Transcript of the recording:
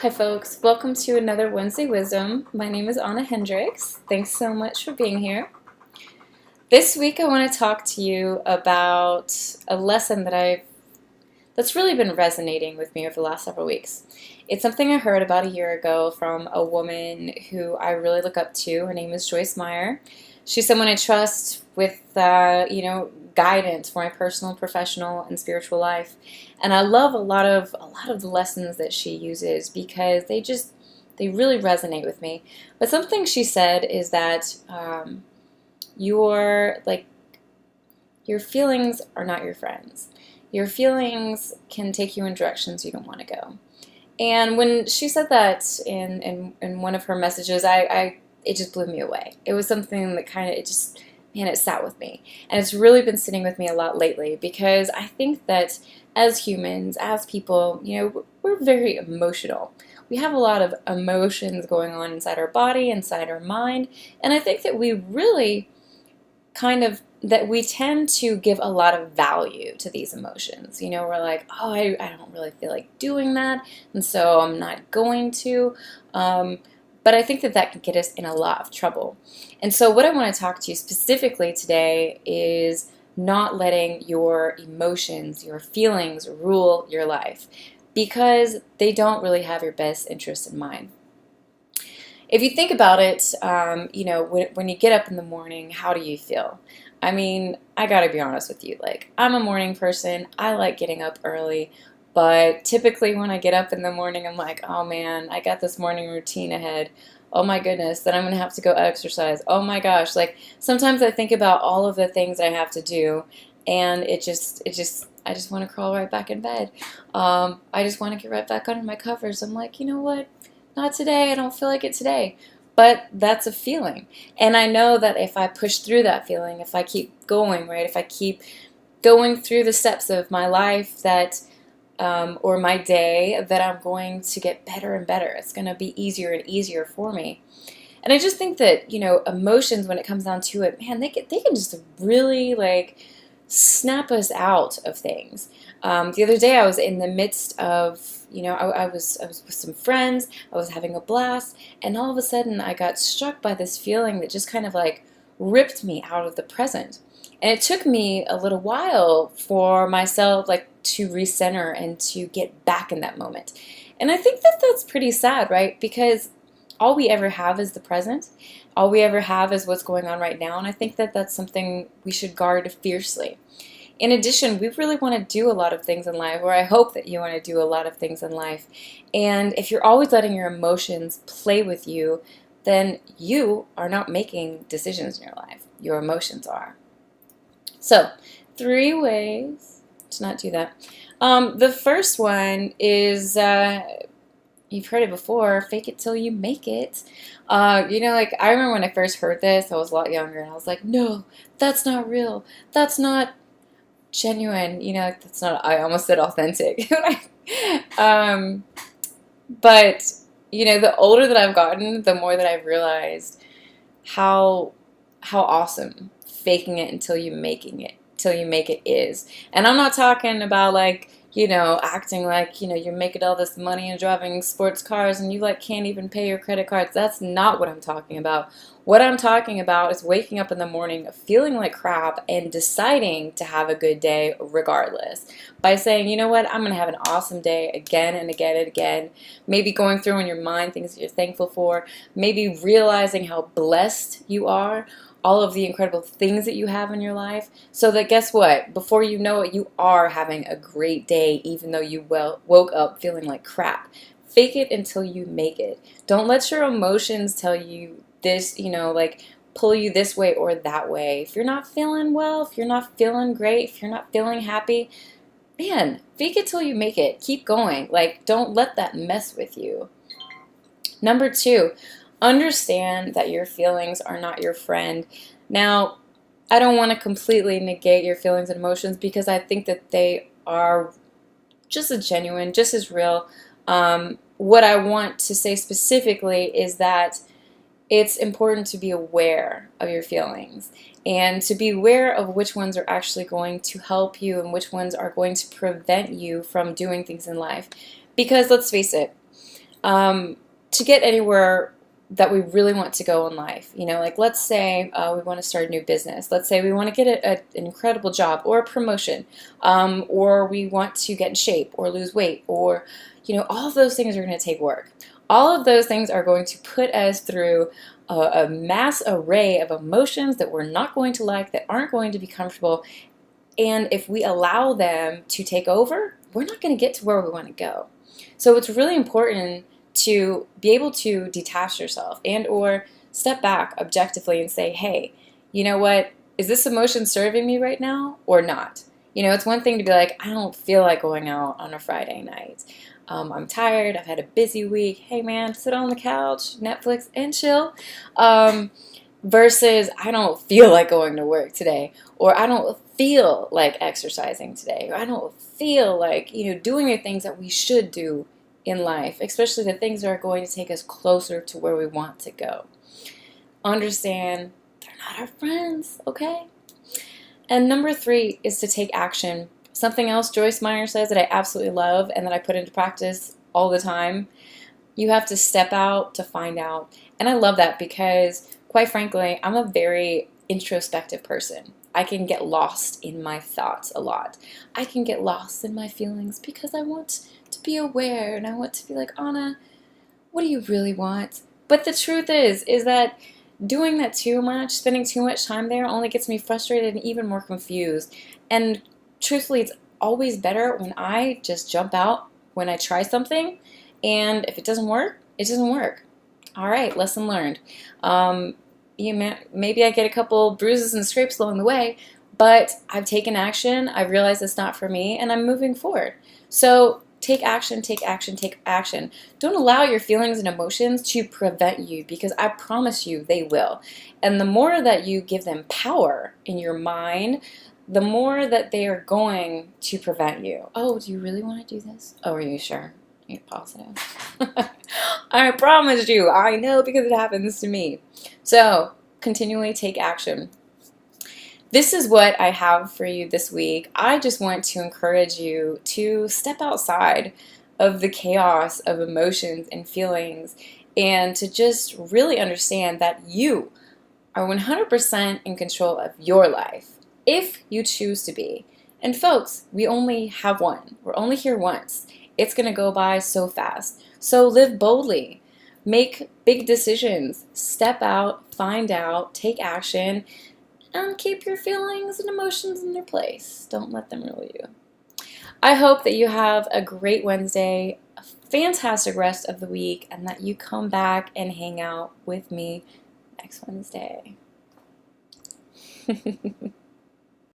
Hi, folks. Welcome to another Wednesday Wisdom. My name is Anna Hendricks. Thanks so much for being here. This week, I want to talk to you about a lesson that's really been resonating with me over the last several weeks. It's something I heard about a year ago from a woman who I really look up to. Her name is Joyce Meyer. She's someone I trust with, guidance for my personal, professional, and spiritual life. And I love a lot of the lessons that she uses because they really resonate with me. But something she said is that your your feelings are not your friends. Your feelings can take you in directions you don't want to go. And when she said that in one of her messages, I it just blew me away. It was something that man, it sat with me. And it's really been sitting with me a lot lately because I think that as humans, as people, we're very emotional. We have a lot of emotions going on inside our body, inside our mind, and I think that we really that we tend to give a lot of value to these emotions. We're like, oh, I don't really feel like doing that, and so I'm not going to. But I think that that can get us in a lot of trouble. And so what I want to talk to you specifically today is not letting your emotions, your feelings rule your life because they don't really have your best interest in mind. If you think about it, when you get up in the morning, how do you feel? I mean, I gotta be honest with you. Like, I'm a morning person. I like getting up early. But typically, when I get up in the morning, I'm like, oh man, I got this morning routine ahead. Oh my goodness, then I'm gonna have to go exercise. Oh my gosh. Like, sometimes I think about all of the things I have to do, and I just want to crawl right back in bed. I just want to get right back under my covers. I'm like, you know what? Not today. I don't feel like it today. But that's a feeling. And I know that if I push through that feeling, if I keep going, right, if I keep going through the steps of my life or my day, that I'm going to get better and better. It's going to be easier and easier for me. And I just think that, emotions, when it comes down to it, man, they can just really snap us out of things. The other day I was in the midst of, I was with some friends, I was having a blast, and all of a sudden I got struck by this feeling that just kind of ripped me out of the present. And it took me a little while for myself to recenter and to get back in that moment. And I think that that's pretty sad, right? Because all we ever have is the present. All we ever have is what's going on right now, and I think that that's something we should guard fiercely. In addition, we really want to do a lot of things in life, or I hope that you want to do a lot of things in life. And if you're always letting your emotions play with you, then you are not making decisions in your life. Your emotions are. So, 3 ways to not do that. The first one is you've heard it before, fake it till you make it. I remember when I first heard this, I was a lot younger, and I was like, no, that's not real. That's not genuine. That's not, I almost said authentic. um, but, the older that I've gotten, the more that I've realized how, how awesome faking it until till you make it is. And I'm not talking about acting like, you're making all this money and driving sports cars and you can't even pay your credit cards. That's not what I'm talking about. What I'm talking about is waking up in the morning feeling like crap and deciding to have a good day regardless. By saying, you know what, I'm going to have an awesome day again and again and again. Maybe going through in your mind things that you're thankful for. Maybe realizing how blessed you are, all of the incredible things that you have in your life, so that guess what? Before you know it, you are having a great day, even though you woke up feeling like crap. Fake it until you make it. Don't let your emotions tell you this, pull you this way or that way. If you're not feeling well, if you're not feeling great, if you're not feeling happy, man, fake it till you make it. Keep going. Don't let that mess with you. Number 2, understand that your feelings are not your friend. Now, I don't want to completely negate your feelings and emotions because I think that they are just as genuine, just as real. What I want to say specifically is that it's important to be aware of your feelings and to be aware of which ones are actually going to help you and which ones are going to prevent you from doing things in life. Because let's face it, to get anywhere that we really want to go in life. Like let's say we want to start a new business. Let's say we want to get an incredible job or a promotion, or we want to get in shape or lose weight, or all of those things are going to take work. All of those things are going to put us through a mass array of emotions that we're not going to like, that aren't going to be comfortable. And if we allow them to take over, we're not going to get to where we want to go. So it's really important to be able to detach yourself and or step back objectively and say, hey, you know what? Is this emotion serving me right now or not? It's one thing to be like, I don't feel like going out on a Friday night. I'm tired. I've had a busy week. Hey, man, sit on the couch, Netflix, and chill. Versus, I don't feel like going to work today, or I don't feel like exercising today, or I don't feel like, doing the things that we should do in life, especially the things that are going to take us closer to where we want to go. Understand they're not our friends, okay? And number 3 is to take action. Something else Joyce Meyer says that I absolutely love and that I put into practice all the time. You have to step out to find out. And I love that because, quite frankly, I'm a very introspective person. I can get lost in my thoughts a lot. I can get lost in my feelings because I want to be aware and I want to be like, Anna, what do you really want? But the truth is that doing that too much, spending too much time there, only gets me frustrated and even more confused. And truthfully, it's always better when I just jump out when I try something, and if it doesn't work, it doesn't work. All right, lesson learned. Maybe I get a couple bruises and scrapes along the way, but I've taken action, I've realized it's not for me, and I'm moving forward. So take action, take action, take action. Don't allow your feelings and emotions to prevent you, because I promise you they will. And the more that you give them power in your mind, the more that they are going to prevent you. Oh, do you really want to do this? Oh, are you sure? You're positive? I promise you, I know because it happens to me. So, continually take action. This is what I have for you this week. I just want to encourage you to step outside of the chaos of emotions and feelings and to just really understand that you are 100% in control of your life if you choose to be. And folks, we only have one. We're only here once. It's going to go by so fast. So live boldly. Make big decisions. Step out, find out, take action, and keep your feelings and emotions in their place. Don't let them rule you. I hope that you have a great Wednesday, a fantastic rest of the week, and that you come back and hang out with me next Wednesday.